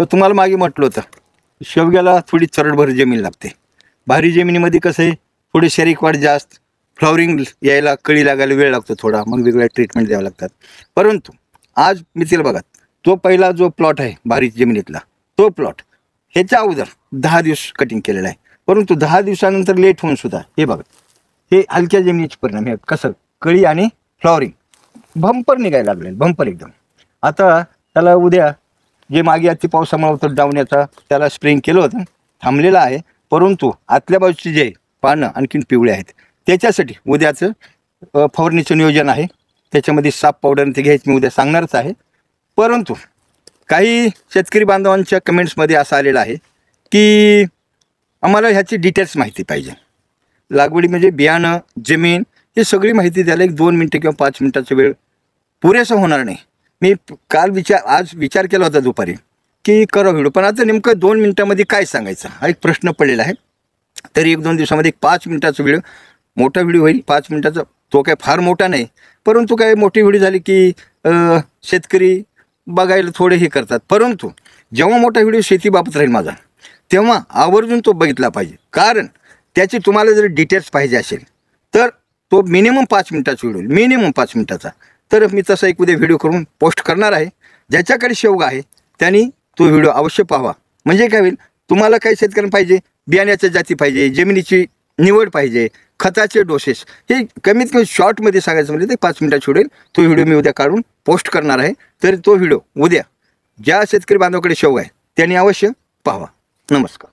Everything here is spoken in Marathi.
तुम्हाला मागे म्हटलं होतं, शेवग्याला थोडी चरडभर जमीन लागते. भारी जमिनीमध्ये कसं आहे, थोडी शरीक वाढ जास्त, फ्लॉवरिंग यायला, कळी लागायला वेळ लागतो थोडा, मग वेगळ्या ट्रीटमेंट द्यावं लागतात. परंतु आज मी तिला बघा, तो पहिला जो प्लॉट आहे भारी जमिनीतला, तो प्लॉट ह्याच्या अगोदर 10 दिवस कटिंग केलेला आहे. परंतु 10 दिवसानंतर लेट होऊन सुद्धा हे बघा, हे हलक्या जमिनीचे परिणाम आहे. कसं कळी आणि फ्लॉवरिंग भंपर निघायला लागले, भंपर एकदम. आता त्याला उद्या जे मागे आधी पावसामुळे होतं डावण्याचा, त्याला स्प्रेइंग केलं होतं, थांबलेलं आहे. परंतु आतल्या बाजूचे जे पानं आणखीन पिवळे आहेत, त्याच्यासाठी उद्याचं फवारणीचं नियोजन आहे. त्याच्यामध्ये साप पावडर ते घ्यायचं मी उद्या सांगणारच आहे. परंतु काही शेतकरी बांधवांच्या कमेंट्समध्ये असं आलेलं आहे की आम्हाला ह्याची डिटेल्स माहिती पाहिजे. लागवडी म्हणजे बियाणं, जमीन, हे सगळी माहिती द्यायला 1-2 मिनटं किंवा 5 मिनटाचा वेळ पुरेसा होणार नाही. मी आज विचार केला होता दुपारी की करा व्हिडिओ, पण आता नेमकं 2 मिनटामध्ये काय सांगायचं हा एक प्रश्न पडलेला आहे. तरी 1-2 दिवसामध्ये 5 मिनटाचा व्हिडिओ, मोठा व्हिडिओ होईल 5 मिनटाचा. तो काय फार मोठा नाही, परंतु काय मोठी व्हिडिओ झाली की शेतकरी बघायला थोडे हे करतात. परंतु जेव्हा मोठा व्हिडिओ शेतीबाबत राहील माझा, तेव्हा आवर्जून तो बघितला पाहिजे. कारण त्याची तुम्हाला जर डिटेल्स पाहिजे असेल तर तो मिनिमम 5 मिनटाचा व्हिडिओ, मिनिमम 5 मिनटाचा. तर मी तसा एक उद्या व्हिडिओ करून पोस्ट करणार आहे. ज्याच्याकडे शेवगा आहे त्यांनी तो व्हिडिओ अवश्य पाहावा. म्हणजे काय होईल, तुम्हाला काही शेतकऱ्यांना पाहिजे, बियाण्याच्या जाती पाहिजे, जमिनीची निवड पाहिजे, खताचे डोसेस, हे कमीत कमी शॉर्टमध्ये सांगायचं म्हणजे ते 5 मिनटाची व्हिडिओ. तो व्हिडिओ मी उद्या काढून पोस्ट करणार आहे. तर तो व्हिडिओ उद्या ज्या शेतकरी बांधवाकडे शेवगा आहे त्यांनी अवश्य पाहावा. नमस्कार.